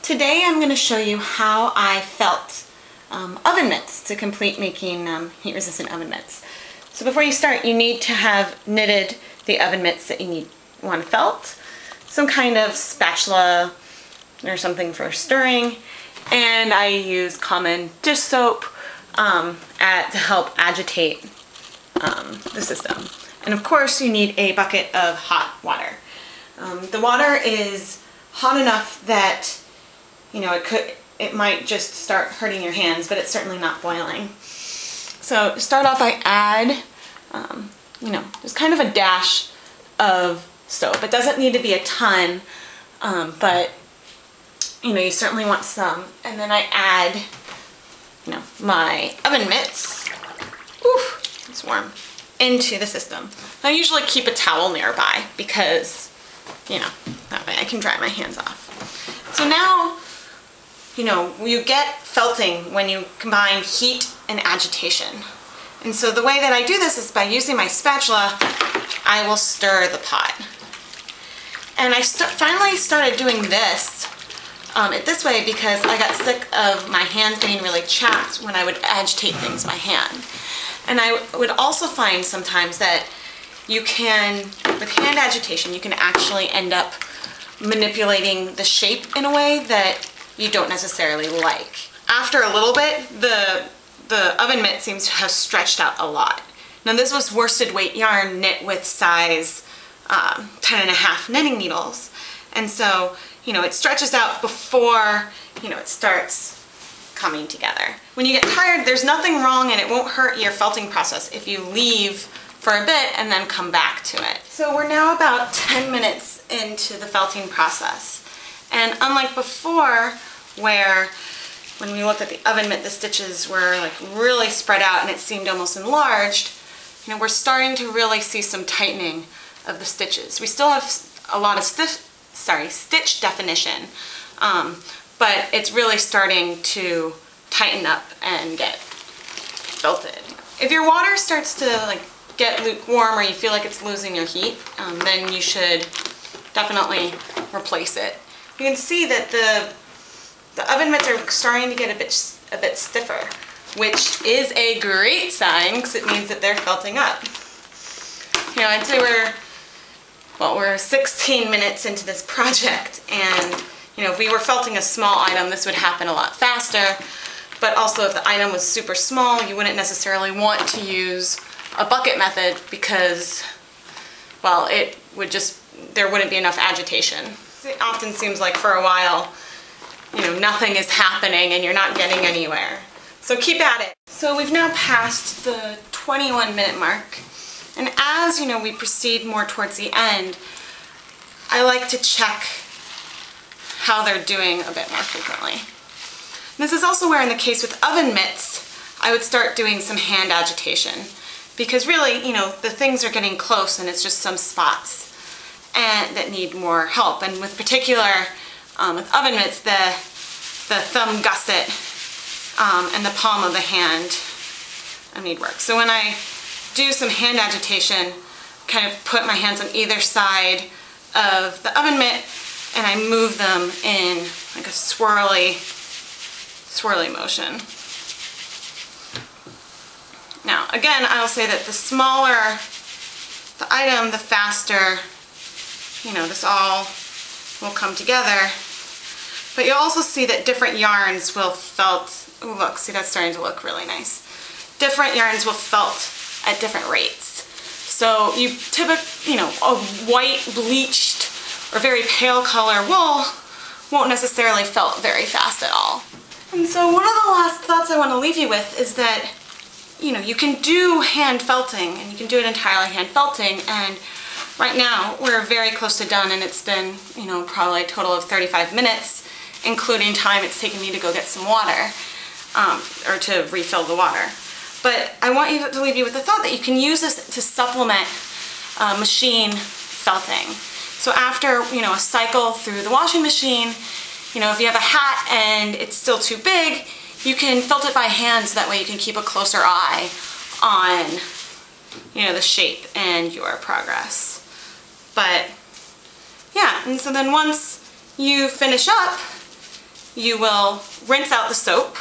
Today I'm going to show you how I felt oven mitts to complete making heat-resistant oven mitts. So before you start, you need to have knitted the oven mitts that you want felt, some kind of spatula or something for stirring, and I use common dish soap to help agitate the system. And of course you need a bucket of hot water. The water is hot enough that it might just start hurting your hands, but it's certainly not boiling. So to start off, I add just kind of a dash of soap. It doesn't need to be a ton, but you certainly want some. And then I add my oven mitts, oof, it's warm, into the system. I usually keep a towel nearby because that way I can dry my hands off. So now you get felting when you combine heat and agitation. And so the way that I do this is by using my spatula, I will stir the pot. And I finally started doing this this way because I got sick of my hands getting really chapped when I would agitate things by hand. And I would also find sometimes that you can, with hand agitation, you can actually end up manipulating the shape in a way that you don't necessarily like. After a little bit, the oven mitt seems to have stretched out a lot. Now this was worsted weight yarn knit with size 10.5 knitting needles. And so, it stretches out before, it starts coming together. When you get tired, there's nothing wrong and it won't hurt your felting process if you leave for a bit and then come back to it. So we're now about 10 minutes into the felting process. And unlike before, where when we looked at the oven mitt, the stitches were like really spread out and it seemed almost enlarged, we're starting to really see some tightening of the stitches. We still have a lot of stitch definition, but it's really starting to tighten up and get felted. If your water starts to get lukewarm or you feel like it's losing your heat, then you should definitely replace it. You can see that the oven mitts are starting to get a bit stiffer, which is a great sign because it means that they're felting up. I'd say we're 16 minutes into this project, and if we were felting a small item, this would happen a lot faster. But also, if the item was super small, you wouldn't necessarily want to use a bucket method because, well, there wouldn't be enough agitation. It often seems like for a while, nothing is happening and you're not getting anywhere. So keep at it. So we've now passed the 21-minute mark. And as, we proceed more towards the end, I like to check how they're doing a bit more frequently. And this is also where, in the case with oven mitts, I would start doing some hand agitation. Because really, the things are getting close and it's just some spots and that need more help. And with with oven mitts, the thumb gusset and the palm of the hand need work. So when I do some hand agitation, kind of put my hands on either side of the oven mitt and I move them in like a swirly motion. Now, again, I'll say that the smaller the item, the faster, this all will come together. But you'll also see that different yarns will felt, ooh, look, see, that's starting to look really nice. Different yarns will felt at different rates. So you typically, a white bleached or very pale color wool won't necessarily felt very fast at all. And so one of the last thoughts I want to leave you with is that you can do hand felting, and you can do it entirely hand felting, and right now we're very close to done, and it's been, probably a total of 35 minutes, including time it's taken me to go get some water, or to refill the water. But I want to leave you with the thought that you can use this to supplement machine felting. So after, a cycle through the washing machine, if you have a hat and it's still too big, you can felt it by hand so that way you can keep a closer eye on, the shape and your progress. But yeah, and so then once you finish up, you will rinse out the soap,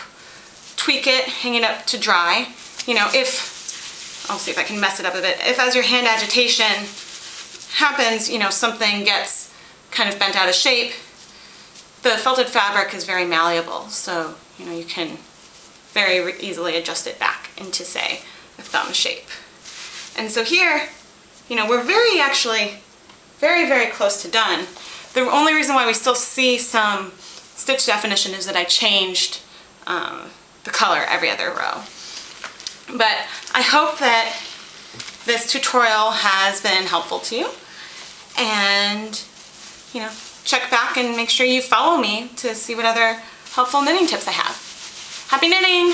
tweak it, hang it up to dry. You know, I'll see if I can mess it up a bit. If as your hand agitation happens, you know, something gets kind of bent out of shape, the felted fabric is very malleable, so, you know, you can very easily adjust it back into, say, a thumb shape. And so here, you know, we're actually very, very close to done. The only reason why we still see some stitch definition is that I changed the color every other row. But I hope that this tutorial has been helpful to you, and, you know, check back and make sure you follow me to see what other helpful knitting tips I have. Happy knitting!